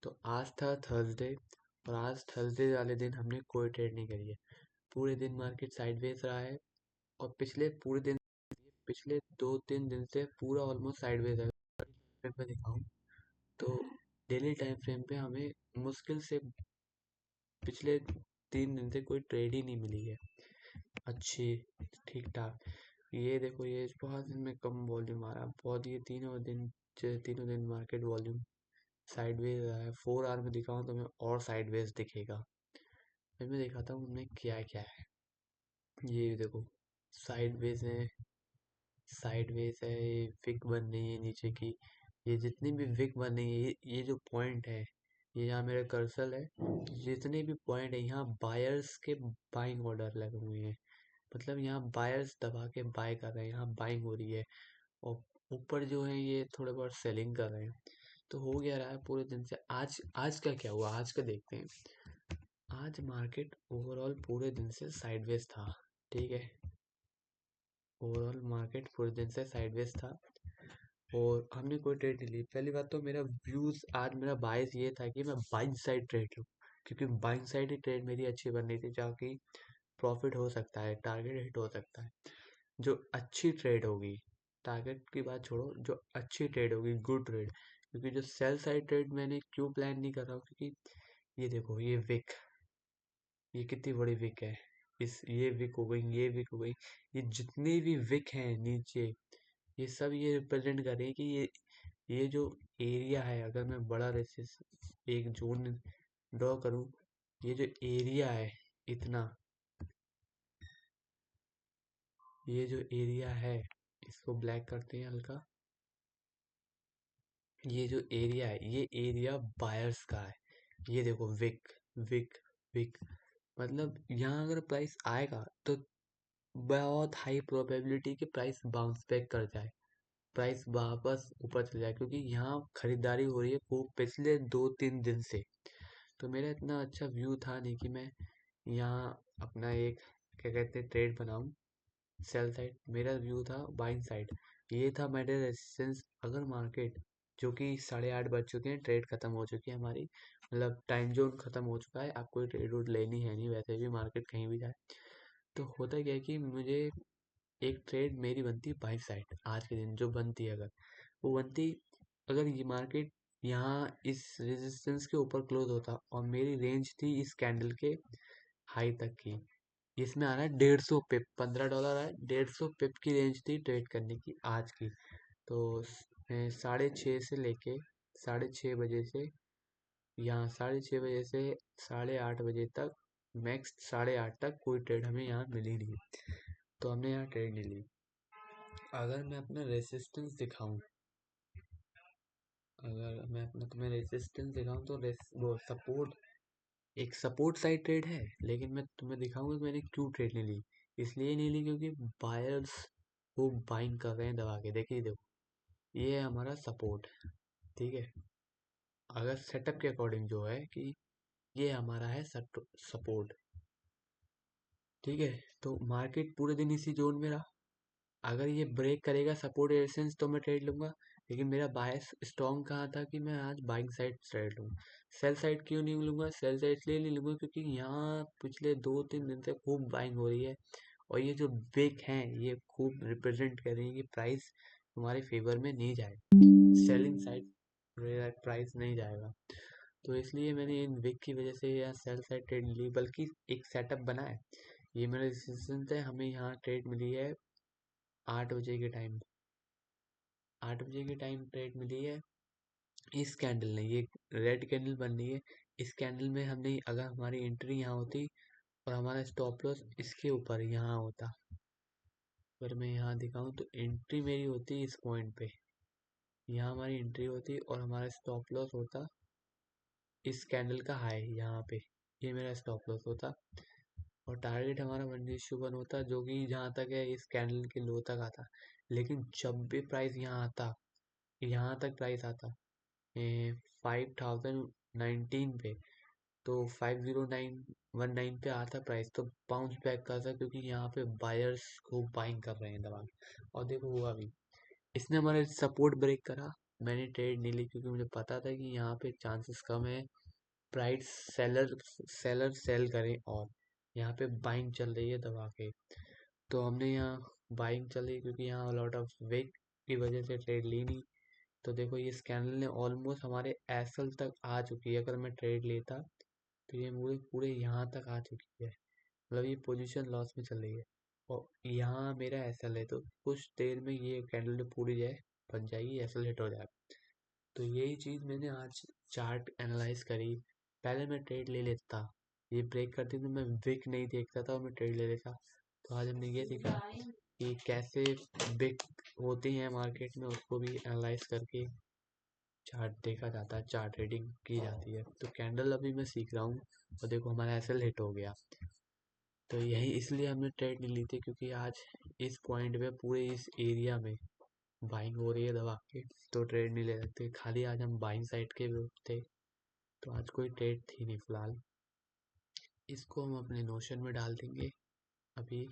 तो आज था थर्सडे और आज थर्सडे वाले दिन हमने कोई ट्रेड नहीं करी है। पूरे दिन मार्केट साइडवेज रहा है और पिछले 2-3 दिन से पूरा ऑलमोस्ट साइडवेज है। फ्रेम पे दिखाऊं तो डेली टाइम फ्रेम पे हमें मुश्किल से पिछले 3 दिन से कोई ट्रेड ही नहीं मिली है अच्छी, ठीक ठाक। ये देखो, ये बहुत दिन में कम वॉल्यूम आ रहा है, बहुत। ये तीनों दिन मार्केट वॉल्यूम साइडवेज रहा है। 4 आवर में दिखाऊं तो मैं और साइडवेज दिखेगा। फिर मैं दिखाता हूँ उनमें क्या क्या है। ये देखो, साइडवेज है, साइडवेज है, ये विक बन रही है नीचे की। ये जितनी भी विक बन रही है, ये जो पॉइंट है, ये यहाँ मेरा कर्सर है, जितने भी पॉइंट है यहाँ बायर्स के बाइंग ऑर्डर लगे हुए हैं। मतलब यहाँ बायर्स दबा के बाय कर रहे हैं, यहाँ बाइंग हो रही है। और ऊपर जो है ये थोड़े बहुत सेलिंग कर रहे हैं। तो हो गया रहा है पूरे दिन से। आज आज का क्या हुआ, आज का देखते हैं। आज मार्केट ओवरऑल पूरे दिन से साइडवेज था, ठीक है। ओवरऑल मार्केट पूरे दिन से साइडवेज था और हमने कोई ट्रेड नहीं ली। पहली बात तो मेरा बायस ये था कि मैं बाइंग साइड ट्रेड लूँ, क्योंकि बाइंग साइड ही ट्रेड मेरी अच्छी बन रही थी, जहाँ की प्रॉफिट हो सकता है, टारगेट हिट हो सकता है। जो अच्छी ट्रेड होगी, टारगेट की बात छोड़ो, जो अच्छी ट्रेड होगी, गुड ट्रेड। क्योंकि जो सेल साइड ट्रेड मैंने क्यों प्लान नहीं कर रहा हूँ, क्योंकि ये देखो, ये कितनी बड़ी विक है। ये विक हो गई, ये विक हो गई, ये जितनी भी विक हैं नीचे, ये सब ये रिप्रेजेंट कर रही है कि ये जो एरिया है, अगर मैं बड़ा रेसिस एक जोन ड्रॉ करूं, ये जो एरिया है इतना, ये जो एरिया है, इसको ब्लैक करते हैं हल्का। ये जो एरिया है, ये एरिया बायर्स का है। ये देखो, विक विक विक। मतलब यहाँ अगर प्राइस आएगा तो बहुत हाई प्रोबेबिलिटी कि प्राइस बाउंस बैक कर जाए, प्राइस वापस ऊपर चले जाए, क्योंकि यहाँ खरीदारी हो रही है वो पिछले 2-3 दिन से। तो मेरा इतना अच्छा व्यू था नहीं कि मैं यहाँ अपना एक, क्या कहते हैं, ट्रेड बनाऊं सेल साइड। मेरा व्यू था बाइंग साइड। ये था मेरे रेजिस्टेंस। अगर मार्केट, जो कि 8:30 बज चुके हैं, ट्रेड खत्म हो चुकी है हमारी, मतलब टाइम जोन खत्म हो चुका है, आपको ट्रेड वोड लेनी है नहीं, वैसे भी मार्केट कहीं भी जाए। तो होता क्या है कि मुझे एक ट्रेड मेरी बनती बाइंग साइड आज के दिन, जो बनती है, अगर वो बनती, अगर ये मार्केट यहाँ इस रेजिस्टेंस के ऊपर क्लोज होता और मेरी रेंज थी इस कैंडल के हाई तक की, इसमें आ रहा है 150 पिप, $15 है, 150 पिप की रेंज थी ट्रेड करने की आज की। तो मैं 6:30 से लेके 6:30 बजे से, यहाँ 6:30 बजे से 8:30 बजे तक, मैक्स 8:30 तक कोई ट्रेड हमें यहाँ मिली नहीं। तो हमने यहाँ ट्रेड नहीं ली। अगर मैं अपना रेसिस्टेंस दिखाऊं, अगर मैं अपना तुम्हें रेसिस्टेंस दिखाऊं तो वो सपोर्ट, एक सपोर्ट साइड ट्रेड है, लेकिन मैं तुम्हें दिखाऊंगा कि मैंने क्यों ट्रेड नहीं ली। इसलिए नहीं ली क्योंकि बायर्स वो बाइंग कर रहे हैं दबा के। देखिए, देखो, ये है हमारा सपोर्ट, ठीक है। अगर सेटअप के अकॉर्डिंग जो है कि ये हमारा है सपोर्ट, ठीक है। तो मार्केट पूरे दिन इसी जोन में रहा। अगर ये ब्रेक करेगा सपोर्ट रेजिस्टेंस तो मैं ट्रेड लूंगा, लेकिन मेरा बायस स्ट्रॉन्ग कहाँ था कि मैं आज बाइंग साइड ट्रेड लूँ। सेल साइड क्यों नहीं लूंगा, सेल साइड इसलिए नहीं लूंगा क्योंकि यहाँ पिछले 2-3 दिन से खूब बाइंग हो रही है। और ये जो बिग हैं, ये खूब रिप्रेजेंट कर रही है कि प्राइस हमारे फेवर में नहीं जाए, सेलिंग साइड प्राइस नहीं जाएगा। तो इसलिए मैंने इन विक की वजह से यहाँ सेल साइड ट्रेड ली, बल्कि एक सेटअप बना है। ये मेरा डिसीजन है। हमें यहाँ ट्रेड मिली है 8 बजे के टाइम, 8 बजे के टाइम ट्रेड मिली है। इस कैंडल ने, ये रेड कैंडल बन रही है, इस कैंडल में हमने, अगर हमारी एंट्री यहाँ होती और हमारा स्टॉप लॉस इसके ऊपर यहाँ होता, अगर मैं यहाँ दिखाऊं तो एंट्री मेरी होती इस पॉइंट पे, यहाँ हमारी एंट्री होती और हमारा स्टॉप लॉस होता इस कैंडल का हाई यहाँ पे, ये मेरा स्टॉप लॉस होता। और टारगेट हमारा 1:1 होता, जो कि जहाँ तक है इस कैंडल के लो तक आता। लेकिन जब भी प्राइस यहाँ आता, यहाँ तक प्राइस आता 5019 पे, तो 50919 पे आता प्राइस, तो बाउंस बैक करता, क्योंकि यहाँ पे बायर्स खूब बाइंग कर रहे हैं दबा के। और देखो, हुआ भी, इसने हमारे सपोर्ट ब्रेक करा मैंने ट्रेड नहीं ली क्योंकि मुझे पता था कि यहाँ पे चांसेस कम है प्राइस सेलर सेलर सेल करें, और यहाँ पे बाइंग चल रही है दबा के। तो हमने यहाँ बाइंग चल रही है क्योंकि यहाँ लॉट ऑफ वेक की वजह से ट्रेड ली नहीं। तो देखो ये स्कैनल ने ऑलमोस्ट हमारे एसएल तक आ चुकी है, अगर मैं ट्रेड लेता तो ये पूरे पूरे यहाँ तक आ चुकी है, मतलब ये पोजीशन लॉस में चल रही है। और यहाँ मेरा एसएल है, तो कुछ देर में ये कैंडल पूरी जाए बन जाएगी, एसएल हिट हो जाए। तो यही चीज़ मैंने आज चार्ट एनालाइज करी। पहले मैं ट्रेड ले लेता, ये ब्रेक करती तो मैं विक नहीं देखता था और मैं ट्रेड ले लेता। तो आज हमने ये देखा कि कैसे विक होती हैं मार्केट में, उसको भी एनालाइज करके चार्ट देखा जाता है, चार्ट ट्रेडिंग की जाती है। तो कैंडल अभी मैं सीख रहा हूँ, और देखो हमारा एसएल हिट हो गया। तो यही इसलिए हमने ट्रेड नहीं ली थी क्योंकि आज इस पॉइंट पे पूरे इस एरिया में बाइंग हो रही है दबा के, तो ट्रेड नहीं ले सकते। खाली आज हम बाइंग साइड के थे, तो आज कोई ट्रेड थी नहीं फिलहाल। इसको हम अपने नोशन में डाल देंगे अभी।